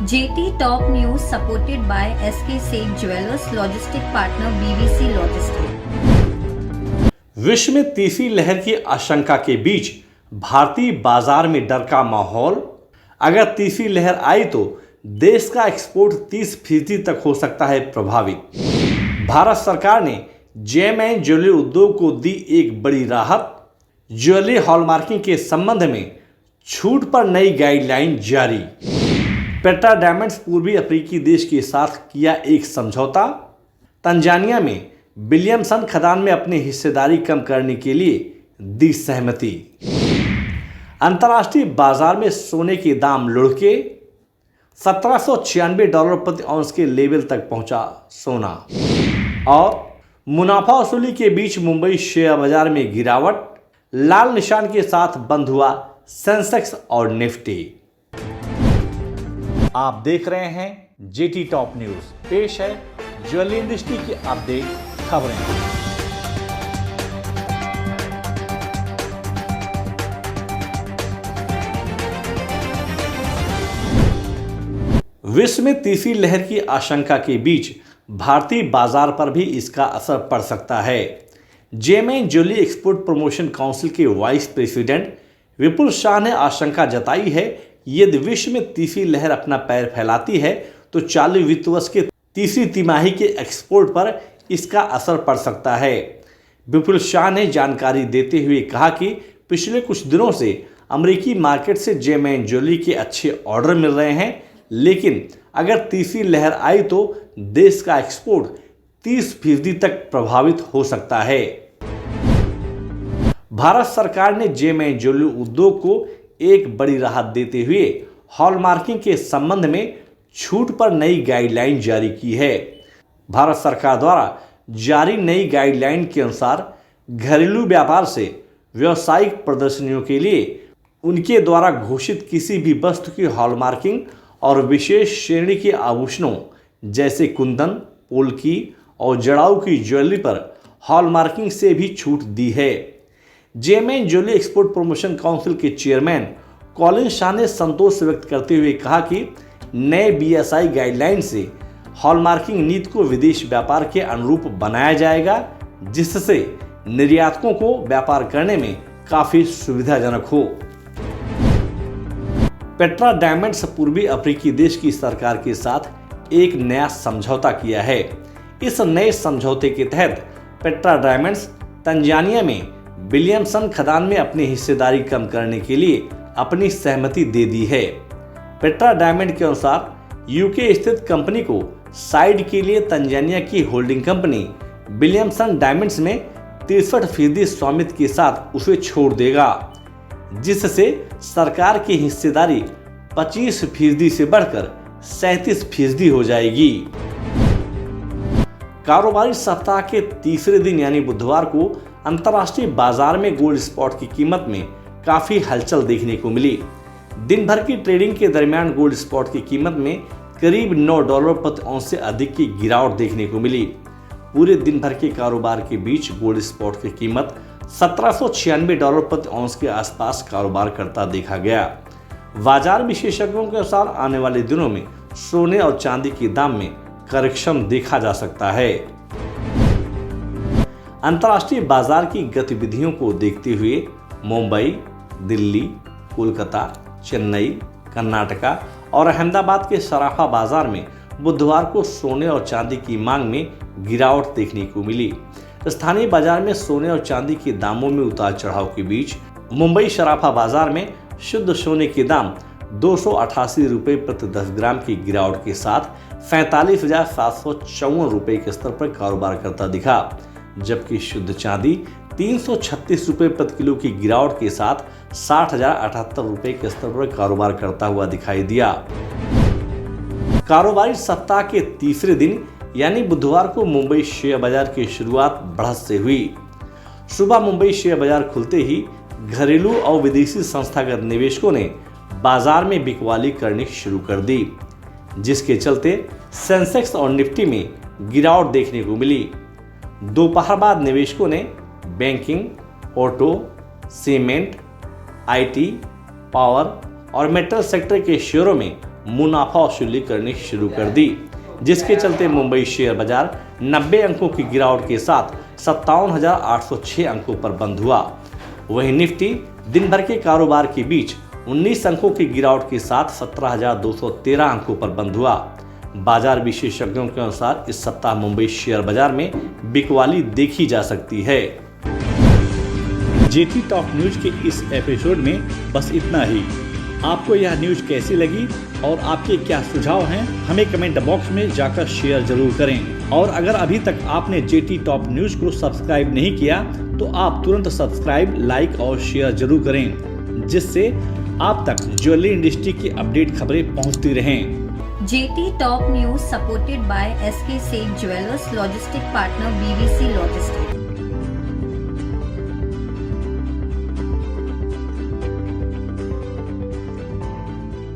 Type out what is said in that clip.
JT Top News supported by SK Seth Jewelers Logistic Partner BBC Logistics। विश्व में तीसरी लहर की आशंका के बीच भारतीय बाजार में डर का माहौल। अगर तीसरी लहर आई तो देश का एक्सपोर्ट 30% तक हो सकता है प्रभावित। भारत सरकार ने जेम एंड ज्वेलरी उद्योग को दी एक बड़ी राहत। ज्वेलरी हॉलमार्किंग के संबंध में छूट पर नई गाइडलाइन जारी। पेट्रा डायमंड्स पूर्वी अफ्रीकी देश के साथ किया एक समझौता। तंजानिया में विलियमसन खदान में अपनी हिस्सेदारी कम करने के लिए दी सहमति। अंतर्राष्ट्रीय बाजार में सोने के दाम लुढ़के। $1796 प्रति औंस के लेवल तक पहुंचा सोना। और मुनाफा वसूली के बीच मुंबई शेयर बाजार में गिरावट। लाल निशान के साथ बंद हुआ सेंसेक्स और निफ्टी। आप देख रहे हैं जेटी टॉप न्यूज। पेश है ज्वेलरी इंडस्ट्री की अपडेट खबरें। विश्व में तीसरी लहर की आशंका के बीच भारतीय बाजार पर भी इसका असर पड़ सकता है। Gem and jewellery export promotion council के वाइस प्रेसिडेंट विपुल शाह ने आशंका जताई है यदि विश्व में तीसरी लहर अपना पैर फैलाती है तो चालू वित्त वर्ष के तीसरी तिमाही के एक्सपोर्ट पर इसका असर पड़ सकता है। विपुल शाह ने जानकारी देते हुए कहा कि पिछले कुछ दिनों से अमेरिकी मार्केट से जेम एंड ज्वेलरी के अच्छे ऑर्डर मिल रहे हैं, लेकिन अगर तीसरी लहर आई तो देश का एक्सपोर्ट 30% तक प्रभावित हो सकता है। भारत सरकार ने जेम एंड ज्वेलरी उद्योग को एक बड़ी राहत देते हुए हॉलमार्किंग के संबंध में छूट पर नई गाइडलाइन जारी की है। भारत सरकार द्वारा जारी नई गाइडलाइन के अनुसार घरेलू व्यापार से व्यावसायिक प्रदर्शनियों के लिए उनके द्वारा घोषित किसी भी वस्तु की हॉलमार्किंग और विशेष श्रेणी के आभूषणों जैसे कुंदन, पोल्की और जड़ाऊ की ज्वेलरी पर हॉलमार्किंग से भी छूट दी है। Gem and jewellery export promotion council के चेयरमैन कॉलिन शाह ने संतोष व्यक्त करते हुए कहा कि नए BSI गाइडलाइन से हॉलमार्किंग नीति को विदेश व्यापार के अनुरूप बनाया जाएगा, जिससे निर्यातकों को व्यापार करने में काफी सुविधाजनक हो। पेट्रा डायमंड्स पूर्वी अफ्रीकी देश की सरकार के साथ एक नया समझौता किया है। इस नए समझौते के तहत पेट्रा डायमंड्स तंजानिया में विलियमसन खदान में अपनी हिस्सेदारी कम करने के लिए अपनी सहमति दे दी है। पेट्रा डायमंड के अनुसार यूके स्थित कंपनी को साइड के लिए तंजानिया की होल्डिंग कंपनी विलियमसन डायमंड्स में 63% स्वामित्व के साथ उसे छोड़ देगा, जिससे सरकार की हिस्सेदारी 25% से बढ़कर 37% हो जाएगी। कारोबारी सप्ताह के तीसरे दिन यानी बुधवार को अंतर्राष्ट्रीय बाजार में गोल्ड स्पॉट की कीमत में काफी हलचल देखने को मिली। दिन भर की ट्रेडिंग के दरमियान गोल्ड स्पॉट की कीमत में करीब $9 प्रति औंस से अधिक की गिरावट देखने को मिली। पूरे दिन भर के कारोबार के बीच गोल्ड स्पॉट की कीमत $1796 प्रति औंस के आसपास कारोबार करता देखा गया। बाजार विशेषज्ञों के अनुसार आने वाले दिनों में सोने और चांदी के दाम में करेक्शन देखा जा सकता है। अंतर्राष्ट्रीय बाजार की गतिविधियों को देखते हुए मुंबई, दिल्ली, कोलकाता, चेन्नई, कर्नाटका और अहमदाबाद के सराफा बाजार में बुधवार को सोने और चांदी की मांग में गिरावट देखने को मिली। स्थानीय बाजार में सोने और चांदी के दामों में उतार चढ़ाव के बीच मुंबई सराफा बाजार में शुद्ध सोने के दाम 288 रुपये प्रति 10 ग्राम की गिरावट के साथ 45,754 रुपये के स्तर पर कारोबार करता दिखा, जबकि शुद्ध चांदी 336 रुपये प्रति किलो की गिरावट के साथ 60,078 रुपये के स्तर पर कारोबार करता हुआ दिखाई दिया। कारोबारी सप्ताह के तीसरे दिन यानी बुधवार को मुंबई शेयर बाजार की शुरुआत बढ़त से हुई। सुबह मुंबई शेयर बाजार खुलते ही घरेलू और विदेशी संस्थागत निवेशकों ने बाजार में बिकवाली करनी शुरू कर दी, जिसके चलते सेंसेक्स और निफ्टी में गिरावट देखने को मिली। दोपहर बाद निवेशकों ने banking, auto, cement, IT, power और मेटल सेक्टर के शेयरों में मुनाफा वसूली करनी शुरू कर दी, जिसके चलते मुंबई शेयर बाजार 90 अंकों की गिरावट के साथ 57,806 अंकों पर बंद हुआ। वहीं निफ्टी दिन भर के कारोबार के बीच 19 अंकों की गिरावट के साथ 17,213 अंकों पर बंद हुआ। बाजार विशेषज्ञों के अनुसार इस सप्ताह मुंबई शेयर बाजार में बिकवाली देखी जा सकती है। जेटी टॉप न्यूज के इस एपिसोड में बस इतना ही। आपको यह न्यूज कैसी लगी और आपके क्या सुझाव हैं, हमें कमेंट बॉक्स में जाकर शेयर जरूर करें। और अगर अभी तक आपने जेटी टॉप न्यूज को सब्सक्राइब नहीं किया तो आप तुरंत सब्सक्राइब, लाइक और शेयर जरूर करें, जिससे आप तक ज्वेलरी इंडस्ट्री की अपडेट खबरें पहुंचती रहें। JT Top News supported by SK Seth Jewelers Logistic Partner BVC Logistics.